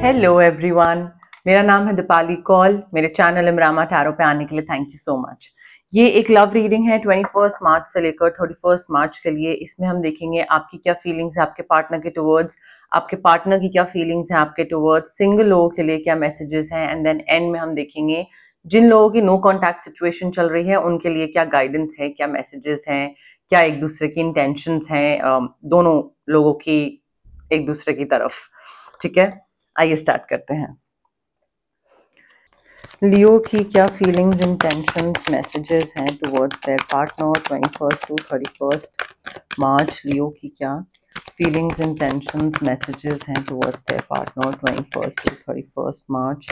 Hello everyone, मेरा नाम है दीपाली कौल। मेरे चैनल इमरामा टैरो पे आने के लिए थैंक यू सो मच। ये एक लव रीडिंग है 21 मार्च से लेकर 31 मार्च के लिए। इसमें हम देखेंगे आपकी क्या फीलिंग्स है आपके पार्टनर के टुवर्ड्स, आपके पार्टनर की क्या फीलिंग्स हैं आपके टुवर्ड्स, सिंगल लोगों के लिए क्या मैसेजेस हैं, एंड देन एंड में हम देखेंगे जिन लोगों की नो कॉन्टैक्ट सिचुएशन चल रही है उनके लिए क्या गाइडेंस है, क्या मैसेजेस हैं, क्या एक दूसरे की इंटेंशंस हैं दोनों लोगों की एक दूसरे की तरफ। ठीक है, आइए स्टार्ट करते हैं। लियो की क्या फीलिंग्स इंटेंशंस मैसेजेस हैं towards their partner 21 to 31 March. Leo की क्या फीलिंग्स इंटेंशंस मैसेजेस हैं towards their partner 21 to 31 March.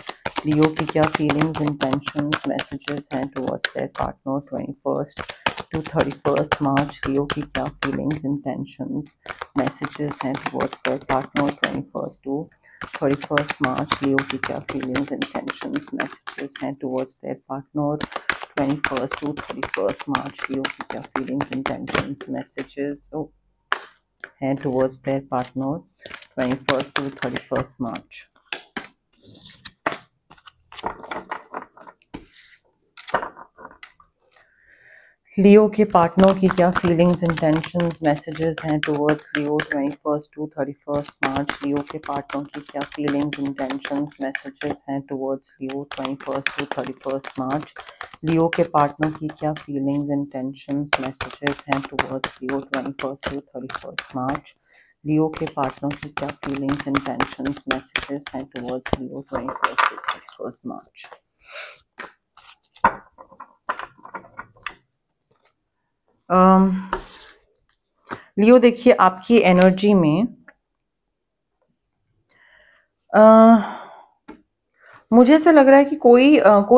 Leo की क्या फीलिंग्स इंटेंशंस मैसेजेस हैं towards their partner 21 to 31 March. Leo की क्या फीलिंग्स इंटेंशंस मैसेजेस हैं towards their partner 21 to 31 March. Leo की क्या फीलिंग्स इंटेंशंस मैसेजेस हैं towards their partner 21 to 31 March. Leo की क्या फीलिंग्स इंटेंशंस मैसेजेस हैं towards their partner 21 to 31 March. Leo के पार्टनर की क्या फीलिंग्स इंटेंशंस मैसेजेस हैं towards Leo 21 to 31 March. Leo के पार्टनर की क्या फीलिंग्स इंटेंशंस मैसेजेस हैं towards Leo 21 to 31 March. Leo के पार्टनर की क्या फीलिंग्स इंटेंशंस मैसेजेस हैं towards Leo 21 to 31 March. Leo के पार्टनर की क्या फीलिंग्स इंटेंशंस मैसेजेस हैं टुवर्ड्स लियो 21 टू 31 मार्च। लियो देखिए आपकी एनर्जी में मुझे ऐसा लग रहा है कि कोई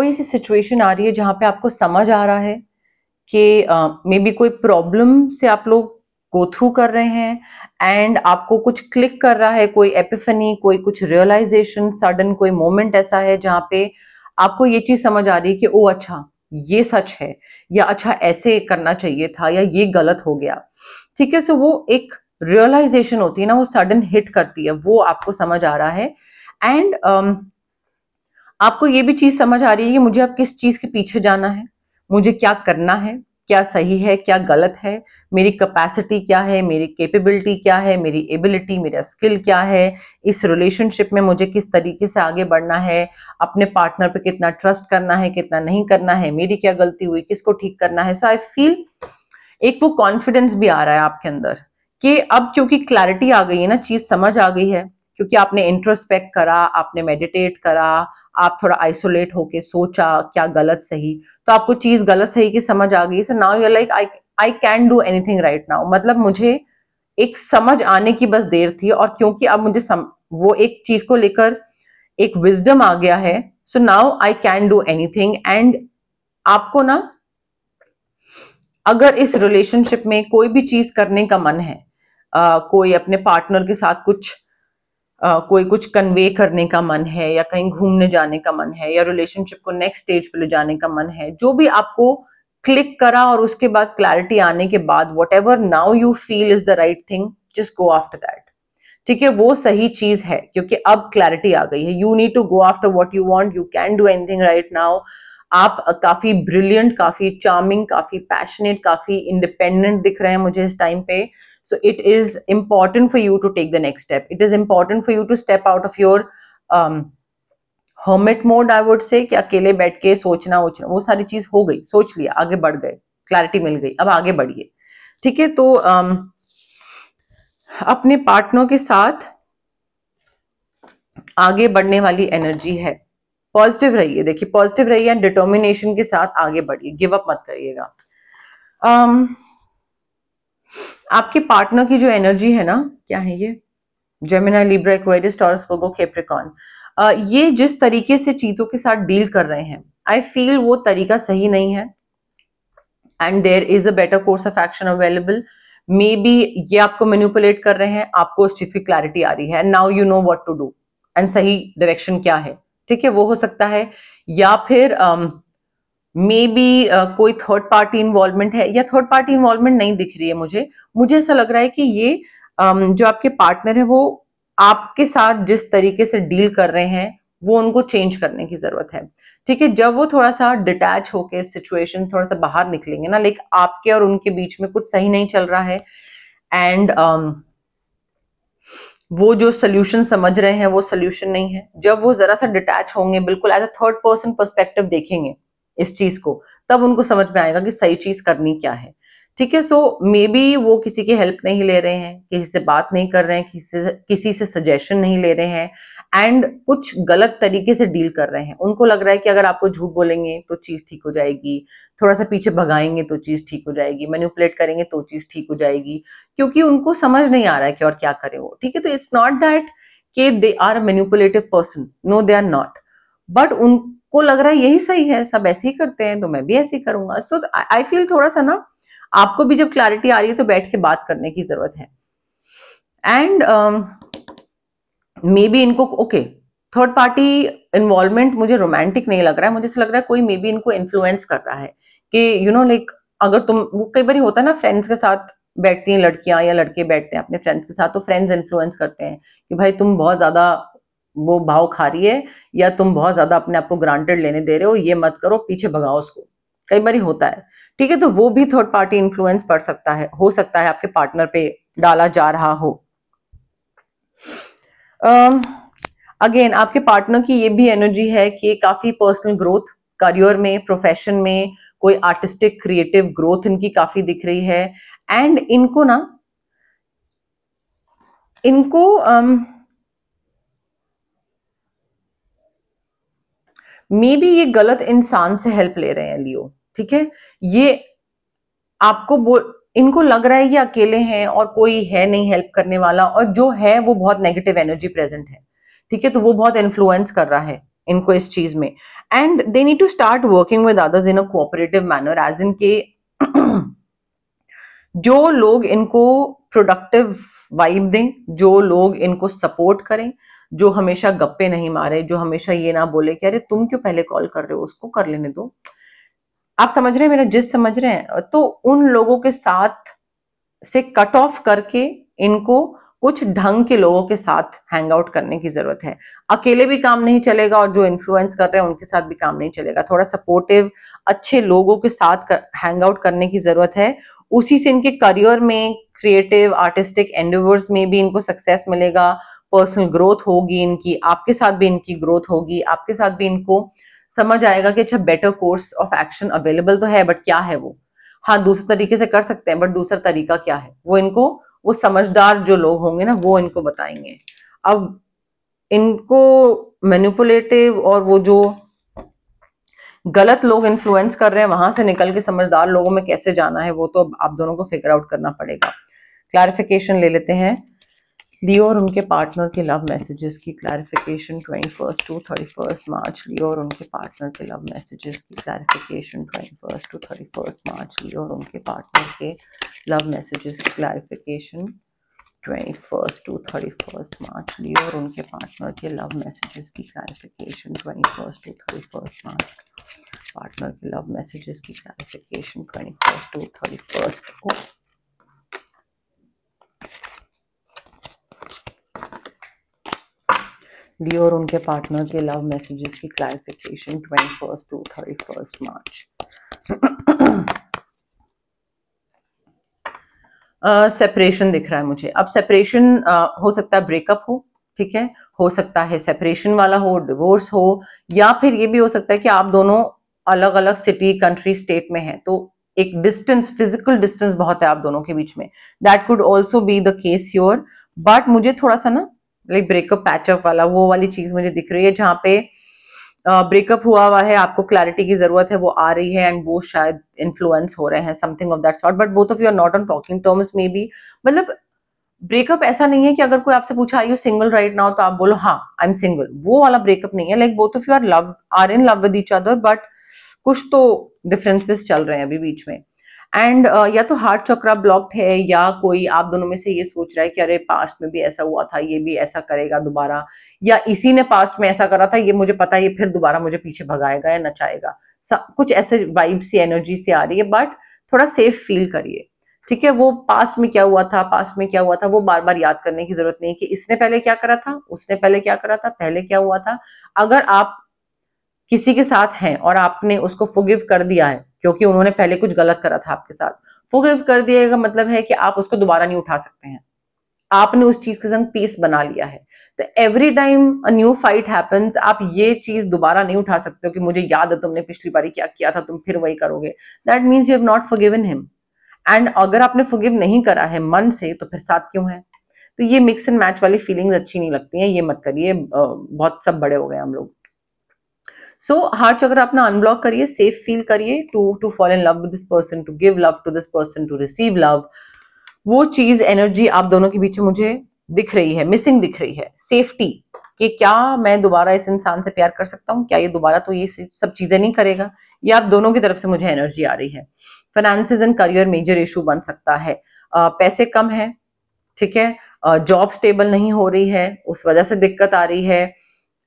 ऐसी सिचुएशन आ रही है जहां पे आपको समझ आ रहा है कि मे बी कोई प्रॉब्लम से आप लोग गो थ्रू कर रहे हैं एंड आपको कुछ क्लिक कर रहा है, कोई एपिफनी, कोई कुछ रियलाइजेशन, सडन कोई मोमेंट ऐसा है जहां पे आपको ये चीज समझ आ रही है कि ओ अच्छा ये सच है, या अच्छा ऐसे करना चाहिए था, या ये गलत हो गया। ठीक है, सो वो एक रियलाइजेशन होती है ना, वो सडन हिट करती है, वो आपको समझ आ रहा है। एंड आपको ये भी चीज समझ आ रही है कि मुझे अब किस चीज के पीछे जाना है, मुझे क्या करना है, क्या सही है क्या गलत है, मेरी कैपेसिटी क्या है, मेरी कैपेबिलिटी क्या है, मेरी एबिलिटी, मेरा स्किल क्या है, इस रिलेशनशिप में मुझे किस तरीके से आगे बढ़ना है, अपने पार्टनर पे कितना ट्रस्ट करना है कितना नहीं करना है, मेरी क्या गलती हुई, किसको ठीक करना है। सो आई फील एक वो कॉन्फिडेंस भी आ रहा है आपके अंदर कि अब क्योंकि क्लैरिटी आ गई है ना, चीज समझ आ गई है, क्योंकि आपने इंट्रोस्पेक्ट करा, आपने मेडिटेट करा, आप थोड़ा आइसोलेट होके सोचा क्या गलत सही, तो आपको चीज गलत सही की समझ आ गई। So now you like I can do anything right now. मतलब मुझे एक समझ आने की बस देर थी, और क्योंकि अब मुझे वो एक चीज को लेकर एक विजडम आ गया है, so now I can do anything. And आपको ना अगर इस रिलेशनशिप में कोई भी चीज करने का मन है, कोई अपने पार्टनर के साथ कोई कुछ कन्वे करने का मन है, या कहीं घूमने जाने का मन है, या रिलेशनशिप को नेक्स्ट स्टेज पे ले जाने का मन है, जो भी आपको क्लिक करा और उसके बाद क्लैरिटी आने के बाद what ever now you feel is the right thing, just go after that. ठीक है, वो सही चीज है क्योंकि अब क्लैरिटी आ गई है। You need to go after what you want, you can do anything right now. आप काफी ब्रिलियंट, काफी चार्मिंग, काफी पैशनेट, काफी इंडिपेंडेंट दिख रहे हैं मुझे इस टाइम पे। So it is important for you to take the next step. It is important for you to step out of your hermit mode, I would say, कि अकेले बैठ के सोचना वो सारी चीज हो गई, सोच लिया, आगे बढ़ गए, क्लैरिटी मिल गई, अब आगे बढ़िए। ठीक है, तो अपने पार्टनर के साथ आगे बढ़ने वाली एनर्जी है। पॉजिटिव रहिए, देखिए पॉजिटिव रहिए एंड डिटर्मिनेशन के साथ आगे बढ़िए, गिव अप मत करिएगा। आपके पार्टनर की जो एनर्जी है ना, क्या है ये, जेमिनी, लिब्रा, एक्वेरियस, टॉरस, वर्गो, कैप्रिकॉर्न, ये जिस तरीके से चीजों के साथ डील कर रहे हैं, आई फील वो तरीका सही नहीं है and there is a better course of action available. Maybe ये आपको मैनिपुलेट कर रहे हैं, आपको उस चीज की क्लैरिटी आ रही है, now you know what to do and सही डायरेक्शन क्या है। ठीक है, वो हो सकता है, या फिर मे बी कोई थर्ड पार्टी इन्वॉल्वमेंट है, या थर्ड पार्टी इन्वॉल्वमेंट नहीं दिख रही है मुझे। मुझे ऐसा लग रहा है कि ये जो आपके पार्टनर है वो आपके साथ जिस तरीके से डील कर रहे हैं वो उनको चेंज करने की जरूरत है। ठीक है, जब वो थोड़ा सा डिटैच होके सिचुएशन थोड़ा सा बाहर निकलेंगे ना, लाइक आपके और उनके बीच में कुछ सही नहीं चल रहा है, एंड वो जो सोल्यूशन समझ रहे हैं वो सोल्यूशन नहीं है, जब वो जरा सा डिटैच होंगे, बिल्कुल as a third person perspective देखेंगे इस चीज को, तब उनको समझ में आएगा कि सही चीज करनी क्या है। ठीक है, सो मे बी वो किसी की हेल्प नहीं ले रहे हैं, किसी से बात नहीं कर रहे हैं, किसी से सजेशन नहीं ले रहे हैं, एंड कुछ गलत तरीके से डील कर रहे हैं। उनको लग रहा है कि अगर आपको झूठ बोलेंगे तो चीज ठीक हो जाएगी, थोड़ा सा पीछे भगाएंगे तो चीज ठीक हो जाएगी, मैनिपुलेट करेंगे तो चीज ठीक हो जाएगी, क्योंकि उनको समझ नहीं आ रहा है कि और क्या करें वो। ठीक है, तो इट्स नॉट दैट कि they are a manipulative person, no they are not, but उनको लग रहा है यही सही है, सब ऐसे ही करते हैं तो मैं भी ऐसे ही करूंगा। सो आई फील थोड़ा सा ना, आपको भी जब क्लैरिटी आ रही है तो बैठ के बात करने की जरूरत है। एंड मे बी इनको ओके, थर्ड पार्टी इन्वॉल्वमेंट मुझे रोमांटिक नहीं लग रहा है, मुझे ऐसा लग रहा है कोई मे बी इनको इन्फ्लुएंस कर रहा है कि यू नो लाइक, अगर तुम, वो कई बार होता है ना, फ्रेंड्स के साथ बैठती हैं लड़कियां या लड़के बैठते हैं अपने फ्रेंड्स के साथ, तो फ्रेंड्स इन्फ्लुएंस करते हैं कि भाई तुम बहुत ज्यादा वो भाव खा रही है, या तुम बहुत ज्यादा अपने आप को ग्रांटेड लेने दे रहे हो, ये मत करो, पीछे भगाओ उसको, कई बार होता है। ठीक है, तो वो भी थर्ड पार्टी इन्फ्लुएंस पड़ सकता है, हो सकता है आपके पार्टनर पे डाला जा रहा हो। अगेन आपके पार्टनर की ये भी एनर्जी है कि काफी पर्सनल ग्रोथ, करियर में, प्रोफेशन में, कोई आर्टिस्टिक क्रिएटिव ग्रोथ इनकी काफी दिख रही है। एंड इनको ना, इनको मे बी ये गलत इंसान से हेल्प ले रहे हैं लियो। ठीक है, ये आपको इनको लग रहा है ये अकेले हैं और कोई है नहीं हेल्प करने वाला, और जो है वो बहुत नेगेटिव एनर्जी प्रेजेंट है। ठीक है, तो वो बहुत इन्फ्लुएंस कर रहा है इनको इस चीज में, and they need to start working with others in a cooperative manner, as in के जो लोग इनको प्रोडक्टिव वाइब दें, जो लोग इनको सपोर्ट करें, जो हमेशा गप्पे नहीं मारे, जो हमेशा ये ना बोले कि अरे तुम क्यों पहले कॉल कर रहे हो, उसको कर लेने दो। आप समझ रहे हैं मेरा जिस समझ रहे हैं, तो उन लोगों के साथ से कट ऑफ करके इनको कुछ ढंग के लोगों के साथ हैंग आउट करने की जरूरत है। अकेले भी काम नहीं चलेगा, और जो इन्फ्लुएंस कर रहे हैं उनके साथ भी काम नहीं चलेगा, थोड़ा सपोर्टिव अच्छे लोगों के साथ हैंग आउट करने की जरूरत है। उसी से इनके करियर में, क्रिएटिव आर्टिस्टिक एंडेवर्स में भी इनको सक्सेस मिलेगा, पर्सनल ग्रोथ होगी इनकी, आपके साथ भी इनकी ग्रोथ होगी, आपके साथ भी इनको समझ आएगा कि अच्छा better course of action available तो है, बट क्या है वो, हाँ दूसरे तरीके से कर सकते हैं, बट दूसरा तरीका क्या है वो इनको, वो समझदार जो लोग होंगे ना वो इनको बताएंगे। अब इनको मैनिपुलेटिव और वो जो गलत लोग इन्फ्लुएंस कर रहे हैं वहां से निकल के समझदार लोगों में कैसे जाना है, वो तो आप दोनों को फिगर आउट करना पड़ेगा। क्लैरिफिकेशन ले लेते हैं लियो और उनके पार्टनर के लव मैसेजेस की क्लैरिफिकेशन 21 टू 31 मार्च। लियो और उनके पार्टनर के लव मैसेजेस की क्लैरिफिकेशन 21 टू 31 मार्च। लियो और उनके पार्टनर के लव मैसेजेस की क्लैरिफिकेशन 21 टू 31 मार्च। लियो और उनके पार्टनर के लव मैसेजेस की क्लैरिफिकेशन 21 टू 31 मार्च। पार्टनर के लव मैसेजेस की क्लैरिफिकेशन 21 टू 31 को लियो और उनके पार्टनर के लव मैसेजेस की क्लैरिफिकेशन 21 टू 31 मार्च। सेपरेशन दिख रहा है मुझे। अब सेपरेशन हो सकता है ब्रेकअप हो, ठीक है, हो सकता है सेपरेशन वाला हो, डिवोर्स हो, या फिर ये भी हो सकता है कि आप दोनों अलग अलग सिटी, कंट्री, स्टेट में हैं, तो एक डिस्टेंस, फिजिकल डिस्टेंस बहुत है आप दोनों के बीच में। That could also be the case your, but मुझे थोड़ा सा ना लाइक ब्रेकअप पैचअप वाला वो वाली चीज मुझे दिख रही है, जहां पे ब्रेकअप हुआ हुआ है, आपको क्लैरिटी की जरूरत है, वो आ रही है, एंड वो शायद इन्फ्लुएंस हो रहे हैं, something of that sort, but both of you are not on talking terms maybe. मतलब ब्रेकअप ऐसा नहीं है कि अगर कोई आपसे पूछा I you single right now तो आप बोलो हाँ आई एम सिंगल, वो वाला ब्रेकअप नहीं है। Like both of you are in love with each other, but कुछ तो डिफरेंसेस चल रहे हैं अभी बीच में। एंड या तो हार्ट चक्रा ब्लॉक्ड है, या कोई आप दोनों में से ये सोच रहा है कि अरे पास्ट में भी ऐसा हुआ था, ये भी ऐसा करेगा दोबारा, या इसी ने पास्ट में ऐसा करा था, ये मुझे पता है ये फिर दोबारा मुझे पीछे भगाएगा या नचाएगा। कुछ ऐसे वाइब सी, एनर्जी सी आ रही है, बट थोड़ा सेफ फील करिए। ठीक है, वो पास्ट में क्या हुआ था, पास्ट में क्या हुआ था, वो बार बार याद करने की जरूरत नहीं है कि इसने पहले क्या करा था, उसने पहले क्या करा था, पहले क्या हुआ था। अगर आप किसी के साथ हैं और आपने उसको फॉरगिव कर दिया है क्योंकि उन्होंने पहले कुछ गलत करा था आपके साथ, फॉरगिव कर दिएगा मतलब है कि आप उसको दोबारा नहीं उठा सकते हैं, आपने उस चीज के संग पीस बना लिया है। तो every time a new fight happens, आप ये चीज दोबारा नहीं उठा सकते हो कि मुझे याद है तुमने पिछली बारी क्या किया था, तुम फिर वही करोगे। That means you have not forgiven him. And अगर आपने फॉरगिव नहीं करा है मन से तो फिर साथ क्यों है। तो ये मिक्स एंड मैच वाली फीलिंग्स अच्छी नहीं लगती हैं, ये मत करिए, बहुत सब बड़े हो गए हम लोग। सो हार्ट चक्र अपना अनब्लॉक करिए, सेफ फील करिए to fall in love with this person, to give love to this person, to receive love. वो चीज एनर्जी आप दोनों के बीच में मुझे दिख रही है, मिसिंग दिख रही है। सेफ्टी, कि क्या मैं दोबारा इस इंसान से प्यार कर सकता हूँ, क्या ये दोबारा तो ये सब चीजें नहीं करेगा, ये आप दोनों की तरफ से मुझे एनर्जी आ रही है। Finances and career major issue बन सकता है, पैसे कम है, ठीक है, जॉब स्टेबल नहीं हो रही है, उस वजह से दिक्कत आ रही है।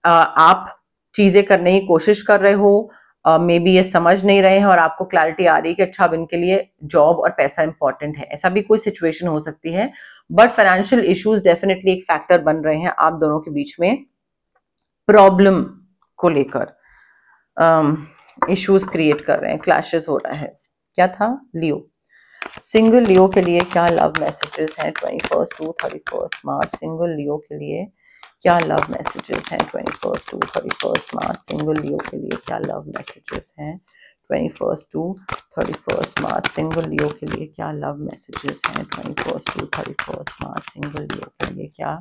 आप चीजें करने की कोशिश कर रहे हो, मे बी ये समझ नहीं रहे हैं और आपको क्लैरिटी आ रही है कि अच्छा अब इनके लिए जॉब और पैसा इंपॉर्टेंट है, ऐसा भी कोई सिचुएशन हो सकती है। बट फाइनेंशियल इश्यूज डेफिनेटली एक फैक्टर बन रहे हैं आप दोनों के बीच में, प्रॉब्लम को लेकर इश्यूज क्रिएट कर रहे हैं, क्लैशेस हो रहा है। क्या था, लियो, सिंगल लियो के लिए क्या लव मैसेजेस हैं 21 टू 31 मार्च, सिंगल लियो के लिए क्या लव मैसेजेस हैं 21 टू 31 मार्च, सिंगल लियो के लिए क्या लव मैसेजेस हैं 21 टू 31 मार्च, सिंगल लियो के लिए क्या लव मैसेजेस हैं 21 टू 31 मार्च, सिंगल लियो के लिए क्या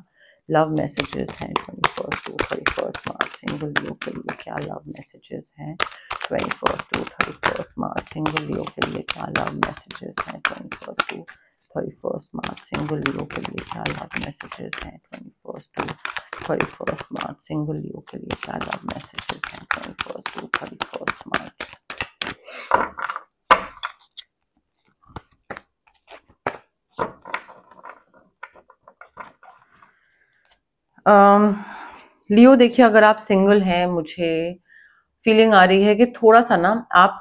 लव मैसेजेस हैं 21 टू 31 मार्च, सिंगल लियो के लिए क्या लव मैसेजेस हैं 21 टू 31 मार्च, सिंगल लियो के लिए क्या लव मैसेजेस हैं 21 टू 31 मार्च, सिंगल लियो के लिए क्या लव मैसेजेस हैं 21 टू 31 मार्च, सिंगल लियो के लिए क्या लव मैसेजेस हैं 21 टू 31 मार्च। लियो देखिए, अगर आप सिंगल हैं, मुझे फीलिंग आ रही है कि थोड़ा सा ना आप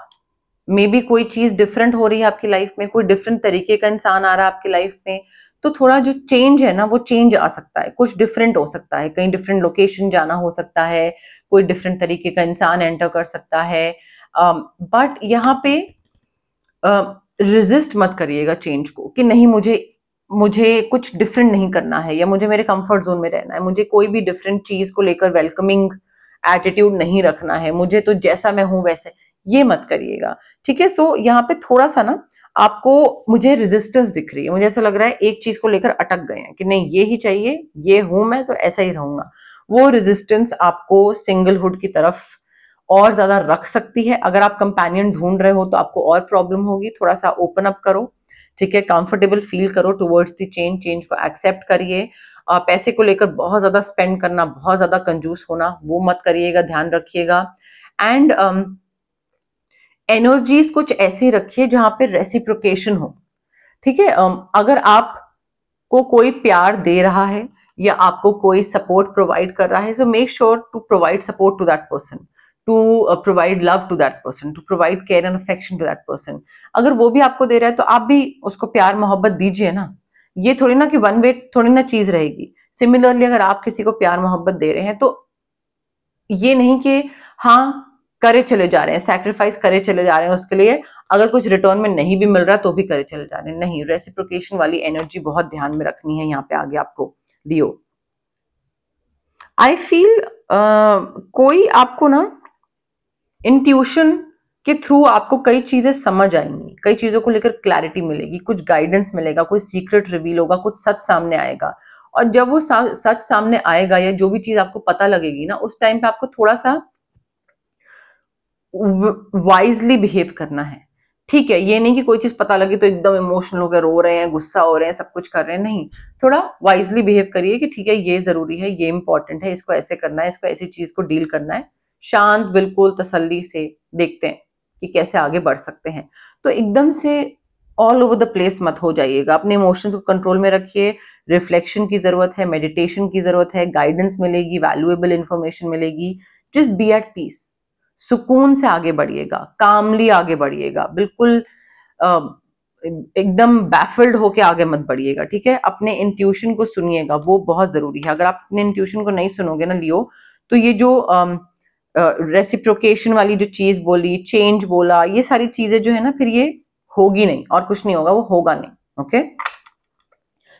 मे बी कोई चीज डिफरेंट हो रही है आपकी लाइफ में, कोई डिफरेंट तरीके का इंसान आ रहा है आपकी लाइफ में, तो थोड़ा जो चेंज है ना वो चेंज आ सकता है, कुछ डिफरेंट हो सकता है, कहीं डिफरेंट लोकेशन जाना हो सकता है, कोई डिफरेंट तरीके का इंसान एंटर कर सकता है। बट यहाँ पे रेजिस्ट मत करिएगा चेंज को कि नहीं, मुझे मुझे कुछ डिफरेंट नहीं करना है या मुझे मेरे कंफर्ट जोन में रहना है, मुझे कोई भी डिफरेंट चीज को लेकर वेलकमिंग एटीट्यूड नहीं रखना है, मुझे तो जैसा मैं हूं वैसे, ये मत करिएगा। ठीक है, सो यहाँ पे थोड़ा सा ना आपको मुझे रेजिस्टेंस दिख रही है, मुझे ऐसा लग रहा है एक चीज को लेकर अटक गए हैं कि नहीं ये ही चाहिए, ये हूं मैं तो ऐसा ही रहूंगा। वो रेजिस्टेंस आपको सिंगलहुड की तरफ और ज्यादा रख सकती है। अगर आप कंपेनियन ढूंढ रहे हो तो आपको और प्रॉब्लम होगी, थोड़ा सा ओपन अप करो, ठीक है, कंफर्टेबल फील करो टुवर्ड्स द चेंज, चेंज को एक्सेप्ट करिए। पैसे को लेकर बहुत ज्यादा स्पेंड करना, बहुत ज्यादा कंजूस होना, वो मत करिएगा, ध्यान रखिएगा। एंड एनर्जीज कुछ ऐसी रखिए जहां पे रेसिप्रोकेशन हो, ठीक है। अगर आपको कोई प्यार दे रहा है या आपको कोई सपोर्ट प्रोवाइड कर रहा है, so make sure to provide support to that person, to provide love to that person, to provide care and affection to that person. अगर वो भी आपको दे रहा है तो आप भी उसको प्यार मोहब्बत दीजिए ना, ये थोड़ी ना कि वन वे थोड़ी ना चीज रहेगी। सिमिलरली अगर आप किसी को प्यार मोहब्बत दे रहे हैं तो ये नहीं कि हाँ करे चले जा रहे हैं, सैक्रिफाइस करे चले जा रहे हैं उसके लिए, अगर कुछ रिटर्न में नहीं भी मिल रहा तो भी करे चले जा रहे हैं, नहीं, रेसिप्रोकेशन वाली एनर्जी बहुत ध्यान में रखनी है यहाँ पे आगे आपको लियो। आई फील कोई आपको ना इंट्यूशन के थ्रू आपको कई चीजें समझ आएंगी, कई चीजों को लेकर क्लैरिटी मिलेगी, कुछ गाइडेंस मिलेगा, कोई सीक्रेट रिवील होगा, कुछ सच सामने आएगा। और जब वो सच सामने आएगा या जो भी चीज आपको पता लगेगी ना, उस टाइम पे आपको थोड़ा सा वाइजली बिहेव करना है। ठीक है, ये नहीं कि कोई चीज पता लगी तो एकदम इमोशनल होकर रो रहे हैं, गुस्सा हो रहे हैं, सब कुछ कर रहे हैं, नहीं, थोड़ा वाइजली बिहेव करिए कि ठीक है ये जरूरी है, ये इंपॉर्टेंट है, इसको ऐसे करना है, इसको ऐसी चीज को डील करना है, शांत बिल्कुल तसल्ली से देखते हैं कि कैसे आगे बढ़ सकते हैं। तो एकदम से ऑल ओवर द प्लेस मत हो जाइएगा, अपने इमोशंस को कंट्रोल में रखिए। रिफ्लेक्शन की जरूरत है, मेडिटेशन की जरूरत है, गाइडेंस मिलेगी, वैल्यूएबल इंफॉर्मेशन मिलेगी। जस्ट बी एट पीस, सुकून से आगे बढ़िएगा, कामली आगे बढ़िएगा, बिल्कुल एकदम बैफल्ड होके आगे मत बढ़िएगा, ठीक है। अपने इंट्यूशन को सुनिएगा, वो बहुत जरूरी है। अगर आप अपने इंट्यूशन को नहीं सुनोगे ना लियो, तो ये जो रेसिप्रोकेशन वाली जो चीज बोली, चेंज बोला, ये सारी चीजें जो है ना, फिर ये होगी नहीं, और कुछ नहीं होगा, वो होगा नहीं। ओके,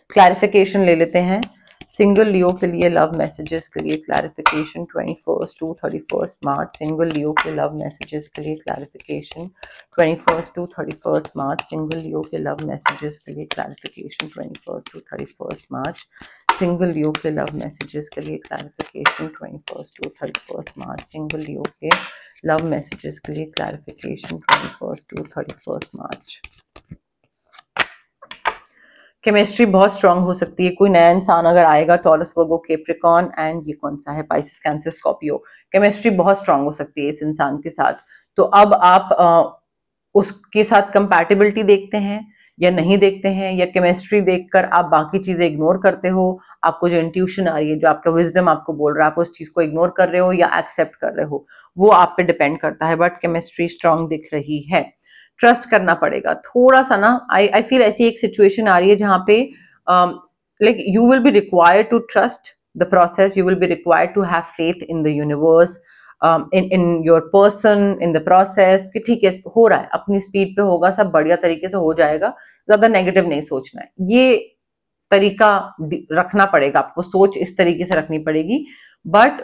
क्लैरिफिकेशन ले लेते हैं सिंगल लियो के लिए, लव मैसेजेस के लिए क्लैरिफिकेशन 21 टू 31 मार्च। सिंगल लियो के लव मैसेजेस के लिए क्लैरिफिकेशन 21 टू 31 मार्च। सिंगल लियो के लव मैसेजेस के लिए क्लैरिफिकेशन 21 टू 31 मार्च। सिंगल लियो के लव मैसेजेस के लिए क्लैरिफिकेशन 21 टू 31 मार्च। सिंगल लियो के लव मैसेजेस के लिए क्लैरिफिकेशन 21 टू 31 मार्च। केमिस्ट्री बहुत स्ट्रांग हो सकती है। कोई नया इंसान अगर आएगा, टॉरस, वर्गो, कैप्रिकॉर्न एंड ये कौन सा है, पाइसेस, कैंसर, स्कॉर्पियो, केमिस्ट्री बहुत स्ट्रांग हो सकती है इस इंसान के साथ। तो अब आप उसके साथ कंपैटिबिलिटी देखते हैं या नहीं देखते हैं, या केमिस्ट्री देखकर आप बाकी चीजें इग्नोर करते हो। आपको जो इंट्यूशन आ रही है, जो आपका विजडम आपको बोल रहा है, आप उस चीज को इग्नोर कर रहे हो या एक्सेप्ट कर रहे हो, वो आप पे डिपेंड करता है। बट केमिस्ट्री स्ट्रांग दिख रही है। ट्रस्ट करना पड़ेगा थोड़ा सा ना। आई फील ऐसी एक सिचुएशन आ रही है जहां पे like you will be required to trust the process, you will be required to have faith in the universe, in your person, in the process, कि ठीक है हो रहा है, अपनी स्पीड पे होगा, सब बढ़िया तरीके से हो जाएगा, ज्यादा नेगेटिव नहीं सोचना है। ये तरीका रखना पड़ेगा आपको, सोच इस तरीके से रखनी पड़ेगी। बट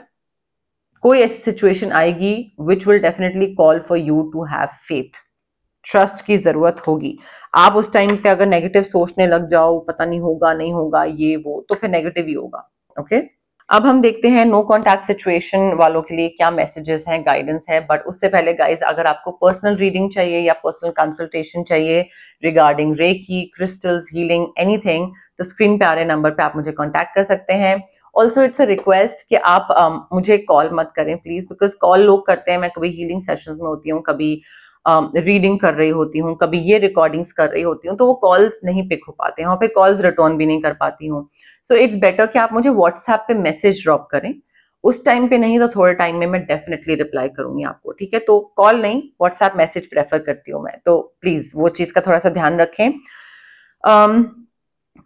कोई ऐसी सिचुएशन आएगी which will definitely call for you to have faith, trust की जरूरत होगी। आप उस टाइम पे अगर नेगेटिव सोचने लग जाओ, पता नहीं होगा नहीं होगा ये वो, तो फिर नेगेटिव ही होगा। ओके, अब हम देखते हैं नो कॉन्टैक्ट सिचुएशन वालों के लिए क्या मैसेजेस हैं, गाइडेंस है। बट उससे पहले गाइज, अगर आपको पर्सनल रीडिंग चाहिए या पर्सनल कंसल्टेशन चाहिए regarding reiki, crystals, healing, anything, तो स्क्रीन पे आ रहे नंबर पे आप मुझे कॉन्टैक्ट कर सकते हैं। ऑल्सो इट्स अ रिक्वेस्ट कि आप मुझे कॉल मत करें प्लीज, बिकॉज कॉल लोग करते हैं, मैं कभी हीलिंग सेशंस में होती हूँ, कभी रीडिंग कर रही होती हूँ, कभी ये रिकॉर्डिंग्स कर रही होती हूँ, तो वो कॉल्स नहीं पिक हो पाते हैं, वहाँ पे कॉल्स रिटर्न भी नहीं कर पाती हूँ। सो इट्स बेटर कि आप मुझे व्हाट्सएप पे मैसेज ड्रॉप करें। उस टाइम पे नहीं तो थोड़े टाइम में मैं डेफिनेटली रिप्लाई करूंगी आपको, ठीक है। तो कॉल नहीं, व्हाट्सएप मैसेज प्रेफर करती हूँ मैं, तो प्लीज वो चीज का थोड़ा सा ध्यान रखें।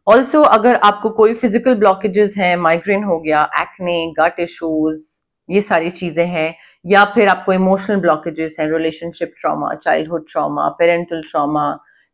ऑल्सो अगर आपको कोई फिजिकल ब्लॉकेजेस हैं, माइग्रेन हो गया, एक्ने, गट इश्यूज, ये सारी चीजें हैं, या फिर आपको इमोशनल ब्लॉकेजेस हैं, relationship trauma, childhood trauma, parental trauma,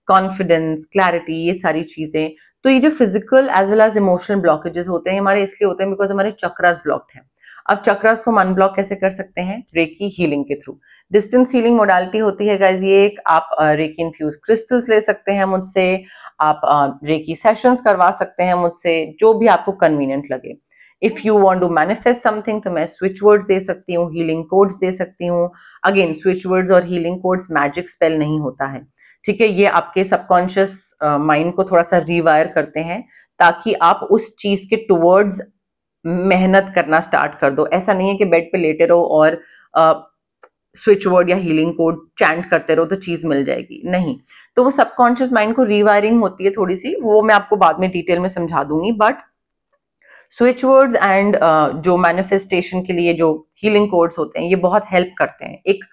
confidence, clarity, ये सारी चीजें, तो ये जो physical as well as emotional blockages होते हैं, हमारे इसलिए होते हैं बिकॉज हमारे चक्रास ब्लॉक्ड हैं। अब चक्रास को हम अनब्लॉक कैसे कर सकते हैं? रेकी हीलिंग के थ्रू। डिस्टेंस हीलिंग मोडालिटी होती है गाइज ये एक, आप रेकी इन्फ्यूज क्रिस्टल्स ले सकते हैं मुझसे, आप रेकी सेशंस करवा सकते हैं मुझसे, जो भी आपको कन्वीनियंट लगे। If you want to manifest something, तो मैं स्विच वर्ड्स दे सकती हूँ, हीलिंग कोड्स दे सकती हूँ। अगेन स्विच वर्ड्स और हीलिंग कोड्स मैजिक स्पेल नहीं होता है, ठीक है। ये आपके सबकॉन्शियस माइंड को थोड़ा सा रिवायर करते हैं, ताकि आप उस चीज के टुवर्ड्स मेहनत करना स्टार्ट कर दो। ऐसा नहीं है कि बेड पे लेटे रहो और स्विच वर्ड या हीलिंग कोड चैंट करते रहो तो चीज मिल जाएगी, नहीं। तो वो सबकॉन्शियस माइंड को रिवायरिंग होती है थोड़ी सी, वो मैं आपको बाद में डिटेल में समझा दूंगी। बट स्विच वर्ड्स एंड जो मैनिफेस्टेशन के लिए जो हीलिंग कोड्स होते हैं, ये बहुत हेल्प करते हैं, एक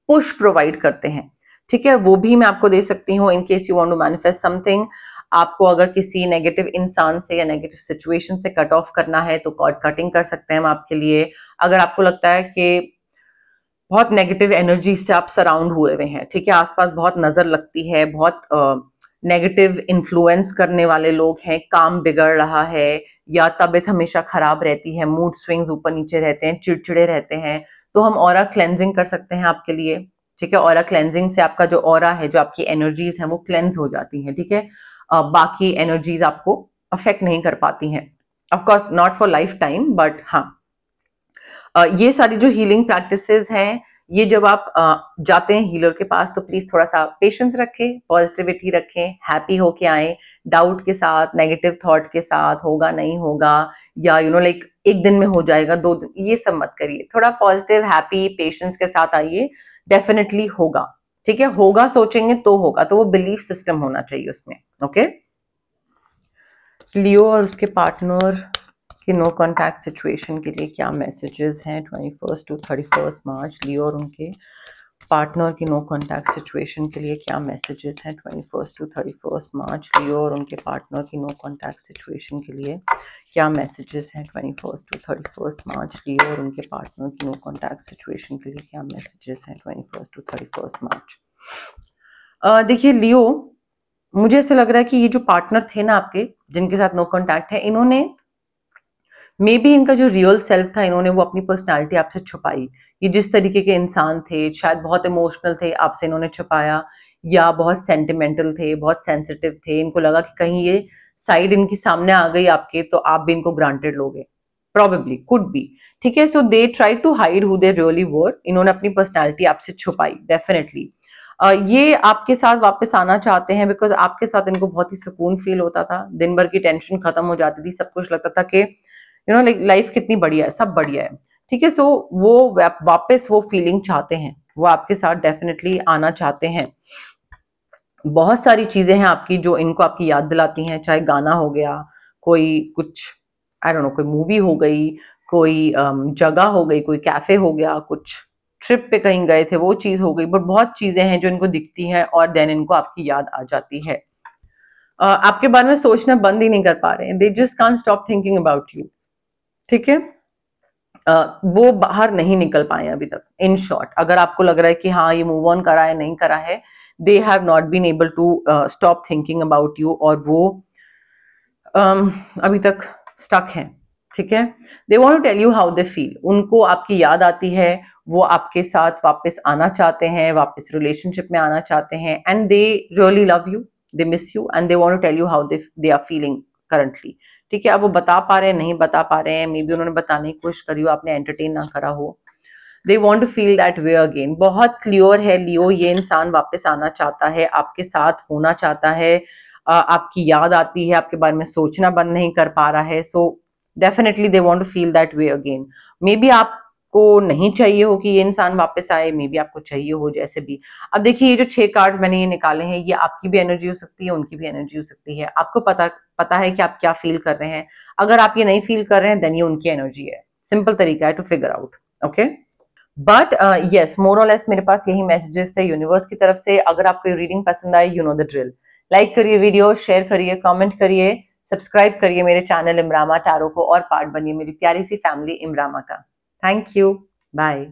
पुश प्रोवाइड करते हैं, ठीक है। वो भी मैं आपको दे सकती हूँ in case you want to manifest something. आपको अगर किसी नेगेटिव इंसान से या नेगेटिव सिचुएशन से कट ऑफ करना है, तो कॉर्ड कटिंग कर सकते हैं हम आपके लिए। अगर आपको लगता है कि बहुत नेगेटिव एनर्जी से आप सराउंड हुए हुए हैं, ठीक है, आसपास बहुत नजर लगती है, बहुत नेगेटिव इन्फ्लुएंस करने वाले लोग हैं, काम बिगड़ रहा है, या तबीयत हमेशा खराब रहती है, मूड स्विंग्स ऊपर नीचे रहते हैं, चिड़चिड़े रहते हैं, तो हम ऑरा क्लेंजिंग कर सकते हैं आपके लिए, ठीक है। ऑरा क्लेंजिंग से आपका जो ऑरा है, जो आपकी एनर्जीज है, वो क्लेंज हो जाती हैं, ठीक है। बाकी एनर्जीज आपको अफेक्ट नहीं कर पाती हैं, of course not for life time, but हाँ ये सारी जो हीलिंग प्रैक्टिसेस हैं, ये जब आप जाते हैं हीलर के पास, तो प्लीज थोड़ा सा पेशेंस रखें, पॉजिटिविटी रखें, हैप्पी होके आए, डाउट के साथ, नेगेटिव थॉट के साथ, होगा नहीं होगा, या लाइक एक दिन में हो जाएगा, 2 दिन, ये सब मत करिए। थोड़ा पॉजिटिव, हैप्पी, पेशेंस के साथ आइए, डेफिनेटली होगा, ठीक है। होगा सोचेंगे तो होगा, तो वो बिलीफ सिस्टम होना चाहिए उसमें। ओके, लियो और उसके पार्टनर कि नो कॉन्टैक्ट सिचुएशन के लिए क्या मैसेजेस हैं 21 टू 31 मार्च, लियो और उनके पार्टनर की नो कॉन्टैक्ट सिचुएशन के लिए क्या मैसेजेस हैं 21 to 31 मार्च लियो और उनके पार्टनर की नो कॉन्टैक्ट सिचुएशन के लिए क्या मैसेजेस हैं 21 to 31 मार्च लियो और उनके पार्टनर की नो कॉन्टैक्ट सिचुएशन के लिए क्या मैसेजेस हैं 21 to 31 मार्च। देखिए लियो, मुझे ऐसा लग रहा है कि ये जो पार्टनर थे ना आपके जिनके साथ नो कॉन्टैक्ट है, इन्होंने मे बी इनका जो रियल सेल्फ था इन्होंने वो अपनी पर्सनालिटी आपसे छुपाई। ये जिस तरीके के इंसान थे, शायद बहुत इमोशनल थे, आपसे इन्होंने छुपाया, या बहुत सेंटिमेंटल थे, बहुत सेंसिटिव थे। इनको लगा कि कहीं ये साइड इनकी सामने आ गई आपके तो आप भी इनको ग्रांटेड लोगे, प्रॉबेबली, कुड बी। ठीक है, so they try to hide who they really were. इन्होंने अपनी पर्सनैलिटी आपसे छुपाई डेफिनेटली। ये आपके साथ वापस आना चाहते हैं बिकॉज आपके साथ इनको बहुत ही सुकून फील होता था, दिन भर की टेंशन खत्म हो जाती थी, सब कुछ लगता था कि यू नो लाइक लाइफ कितनी बढ़िया है, सब बढ़िया है। ठीक है, सो वो वापस वो फीलिंग चाहते हैं, वो आपके साथ डेफिनेटली आना चाहते हैं। बहुत सारी चीजें हैं आपकी जो इनको आपकी याद दिलाती हैं, चाहे गाना हो गया, कोई कुछ आई डोंट नो, कोई मूवी हो गई, कोई जगह हो गई, कोई कैफे हो गया, कुछ ट्रिप पे कहीं गए थे वो चीज हो गई, बट बहुत चीजें हैं जो इनको दिखती हैं और देन इनको आपकी याद आ जाती है। आपके बारे में सोचना बंद ही नहीं कर पा रहे हैं, they just can't stop thinking about you. ठीक है, वो बाहर नहीं निकल पाए अभी तक। इन शॉर्ट, अगर आपको लग रहा है कि हाँ ये मूव ऑन करा है, नहीं करा है, they have not been able to stop thinking about you, और वो अभी तक स्टक हैं। ठीक है, they want to tell you how they feel, उनको आपकी याद आती है, वो आपके साथ वापस आना चाहते हैं, वापस रिलेशनशिप में आना चाहते हैं, and they really love you, they miss you and they want to tell you how they are feeling currently. ठीक है, अब वो बता पा रहे हैं, नहीं बता पा रहे हैं, मे बी उन्होंने बताने की कोशिश करी हो, आपने एंटरटेन ना करा हो। They want to feel that way again. बहुत क्लियर है लियो, ये इंसान वापस आना चाहता है, आपके साथ होना चाहता है, आपकी याद आती है, आपके बारे में सोचना बंद नहीं कर पा रहा है। So definitely they want to feel that way again. Maybe आपको नहीं चाहिए हो कि ये इंसान वापस आए, मे बी आपको चाहिए हो, जैसे भी। अब देखिए, ये जो 6 कार्ड मैंने ये निकाले हैं, ये आपकी भी एनर्जी हो सकती है, उनकी भी एनर्जी हो सकती है। आपको पता है कि आप क्या फील कर रहे हैं। अगर आप ये नहीं फील कर रहे हैं देन ये उनकी एनर्जी है। सिंपल तरीका है to figure out. Okay, but yes, more और लेस मेरे पास यही मैसेजेस थे यूनिवर्स की तरफ से। अगर आपको ये रीडिंग पसंद आई, you know the drill. Like करिए वीडियो, शेयर करिए, कमेंट करिए, सब्सक्राइब करिए मेरे चैनल इमरामा टैरो को, और पार्ट बनिए मेरी प्यारी सी फैमिली इमरामा का। Thank you, bye.